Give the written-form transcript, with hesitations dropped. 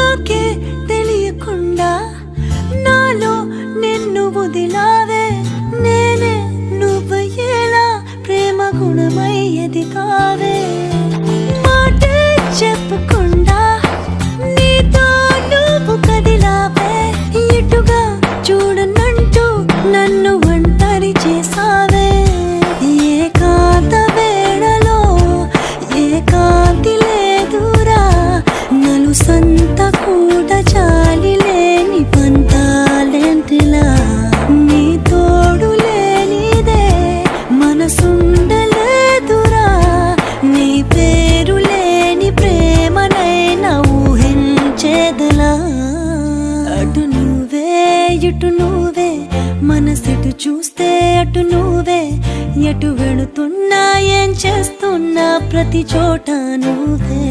నాకే తెలియకుండా నాలో నిన్ను వదిలావే నేనే నువ్వయ్యేలా ప్రేమ గుణమయ్యేది కావే మాటే చెప్పకుండా నీతో నువ్వు కదిలావే ఇటుగా చూడనంటూ నన్ను ఒంటరి చేసావే ఏకాంత వేళలో ఏకాంతి లేదురా నలు సంత కూడా చాలి లేని పంతాలెంటిలా నీ తోడు లేనిదే మనసుండలేదురా నీ పేరు లేని ప్రేమనైనా ఊహించేదలా అటు నువ్వే ఇటు నువ్వే మనసెటు చూస్తే అటు నువ్వే ఎటు వెళుతున్నా ఏం చేస్తున్నా ప్రతి చోట నువ్వే